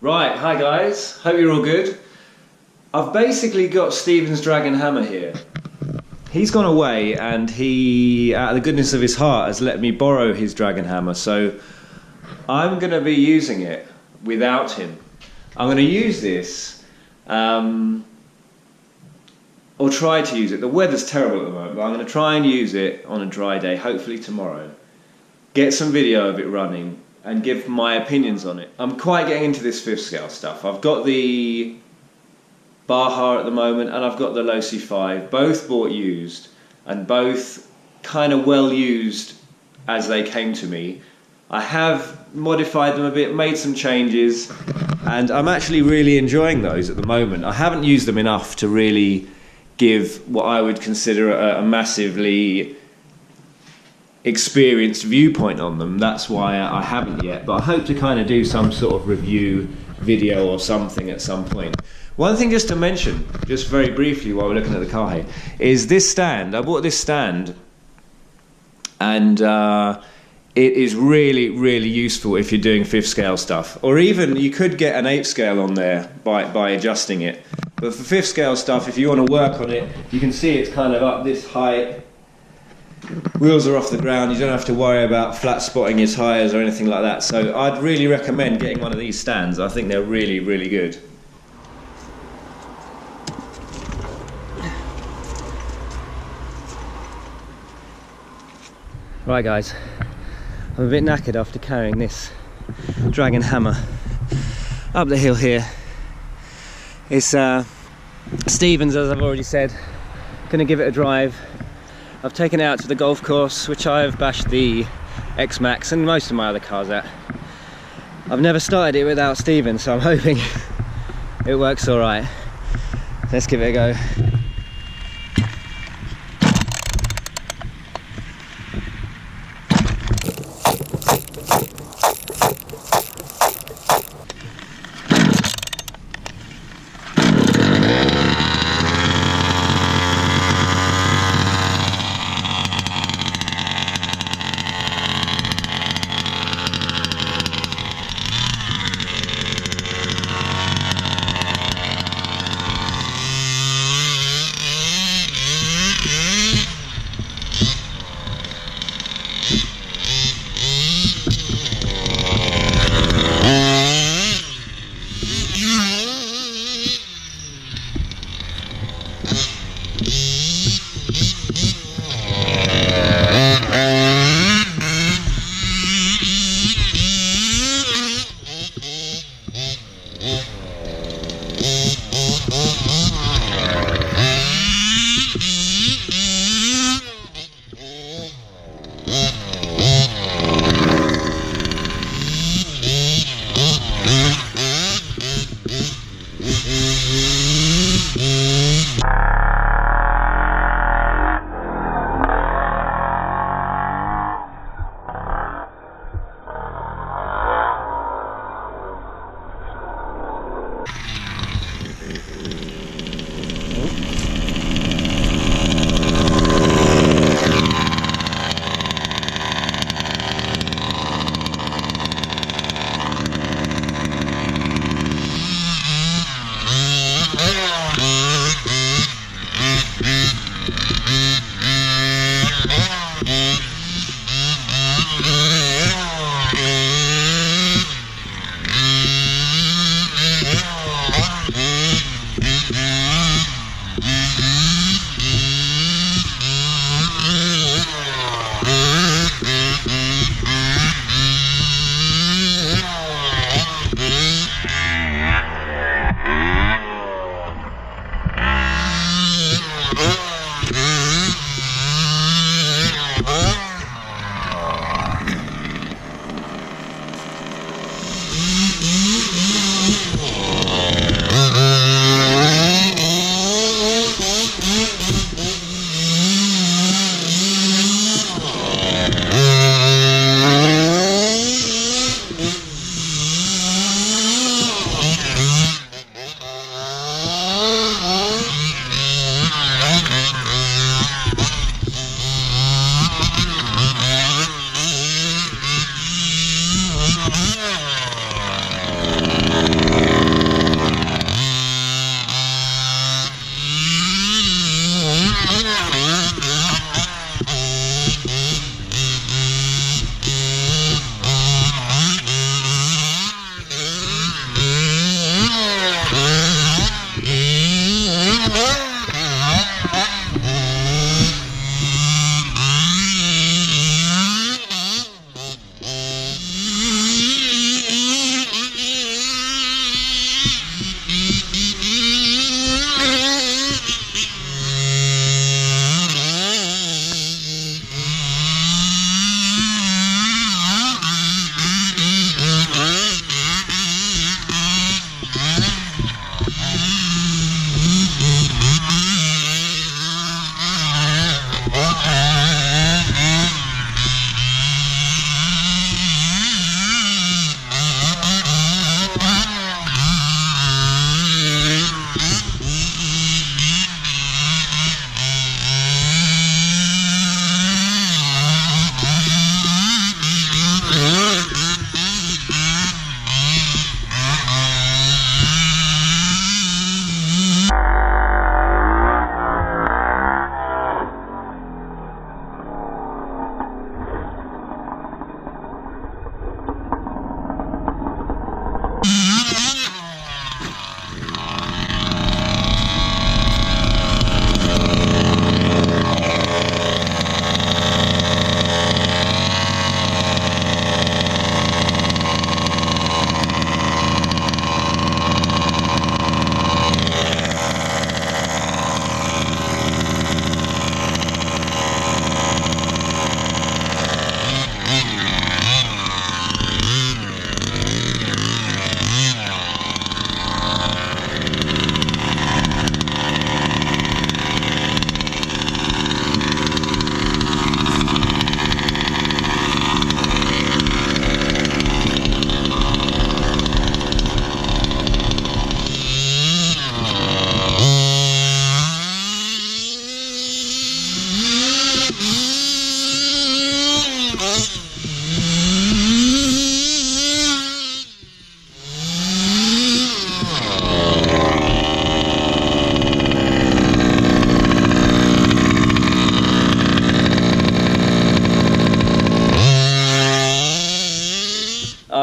Right, hi guys, hope you're all good. I've basically got Stephen's Dragon Hammer here. He's gone away and he, out of the goodness of his heart, has let me borrow his Dragon Hammer, so I'm going to be using it without him. I'm going to use this, or try to use it. The weather's terrible at the moment, but I'm going to try and use it on a dry day, hopefully tomorrow. Get some video of it running and give my opinions on it. I'm quite getting into this 5th scale stuff. I've got the Baja at the moment and I've got the Low C5, both bought used and both kind of well used as they came to me. I have modified them a bit, made some changes, and I'm actually really enjoying those at the moment. I haven't used them enough to really give what I would consider a massively experienced viewpoint on them. That's why I haven't yet, but I hope to kind of do some sort of review video or something at some point. One thing just to mention, just very briefly while we're looking at the car here, is this stand. I bought this stand and it is really, really useful if you're doing 5th scale stuff, or even you could get an 8th scale on there by adjusting it. But for 5th scale stuff, if you want to work on it, you can see it's kind of up this height. Wheels are off the ground, you don't have to worry about flat spotting your tyres or anything like that. So I'd really recommend getting one of these stands. I think they're really, really good. Right guys, I'm a bit knackered after carrying this Dragon Hammer up the hill here. It's Stephen's, as I've already said. Gonna give it a drive. I've taken it out to the golf course, which I've bashed the X-Max and most of my other cars at. I've never started it without Stephen, so I'm hoping it works alright. Let's give it a go.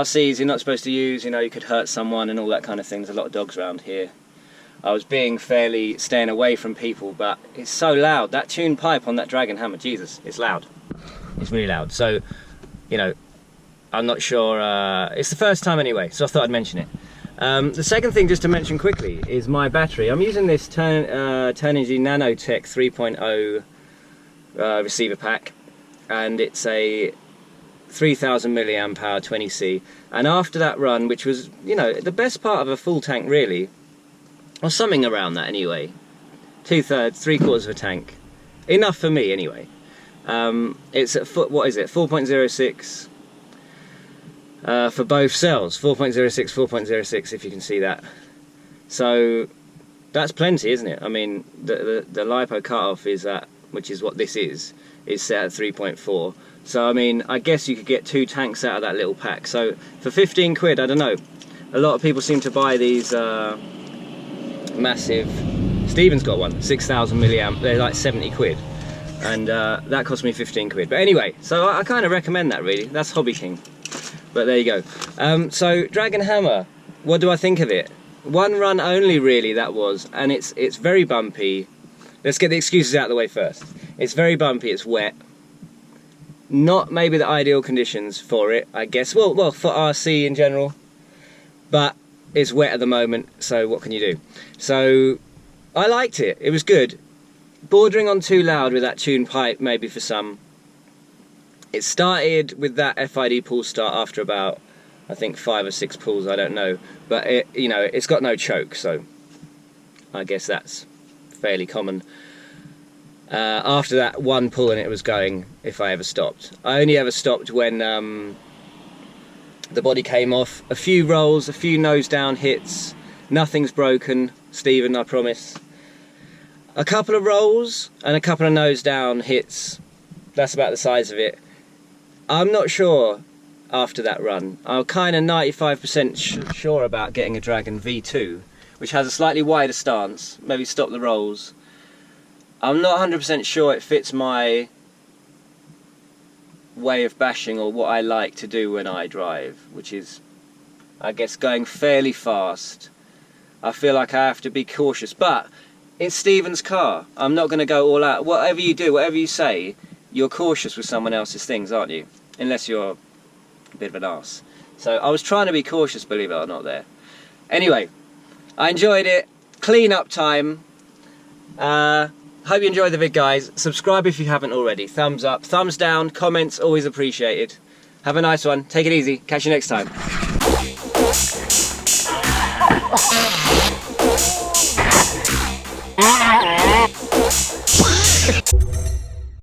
RCs you're not supposed to use, you know, you could hurt someone and all that kind of thing. There's a lot of dogs around here. I was being fairly staying away from people, but it's so loud. That tuned pipe on that Dragon hammer, Jesus, it's loud. It's really loud. So, you know, I'm not sure, it's the first time anyway, so I thought I'd mention it. The second thing just to mention quickly is my battery. I'm using this Turnigy Nanotech 3.0 receiver pack, and it's a 3000 milliamp hour 20C. And after that run, which was, you know, the best part of a full tank really, or something around that anyway, 2/3, 3/4 of a tank, enough for me anyway. It's at what is it, 4.06 for both cells, 4.06, 4.06 if you can see that. So that's plenty, isn't it? I mean, the LiPo cutoff is at, which is what this is set at 3.4. So I mean, I guess you could get 2 tanks out of that little pack. So for 15 quid, I don't know, a lot of people seem to buy these massive, Stephen's got one, 6000 milliamp, they're like 70 quid. And that cost me 15 quid. But anyway, so I kind of recommend that really. That's Hobby King. But there you go. So Dragon hammer, what do I think of it? One run only really that was, and it's very bumpy. Let's get the excuses out of the way first. It's very bumpy, it's wet. Not maybe the ideal conditions for it, I guess. Well, for RC in general. But it's wet at the moment, so what can you do? So I liked it, it was good. Bordering on too loud with that tuned pipe maybe for some. It started with that FID pull start after about, I think 5 or 6 pulls, I don't know. But it, you know, it's got no choke, so I guess that's fairly common. After that one pull and it was going, if I ever stopped. I only ever stopped when the body came off. A few rolls, a few nose down hits, nothing's broken, Stephen, I promise. A couple of rolls and a couple of nose down hits, that's about the size of it. I'm not sure after that run. I'm kind of 95% sure about getting a Dragon V2, which has a slightly wider stance, maybe stop the rolls. I'm not 100% sure it fits my way of bashing or what I like to do when I drive, which is, I guess, going fairly fast. I feel like I have to be cautious, but it's Stephen's car. I'm not going to go all out. Whatever you do, whatever you say, you're cautious with someone else's things, aren't you? Unless you're a bit of an arse. So I was trying to be cautious, believe it or not, there. Anyway, I enjoyed it. Clean up time. Hope you enjoyed the vid, guys. Subscribe if you haven't already. Thumbs up, thumbs down, comments, always appreciated. Have a nice one. Take it easy. Catch you next time.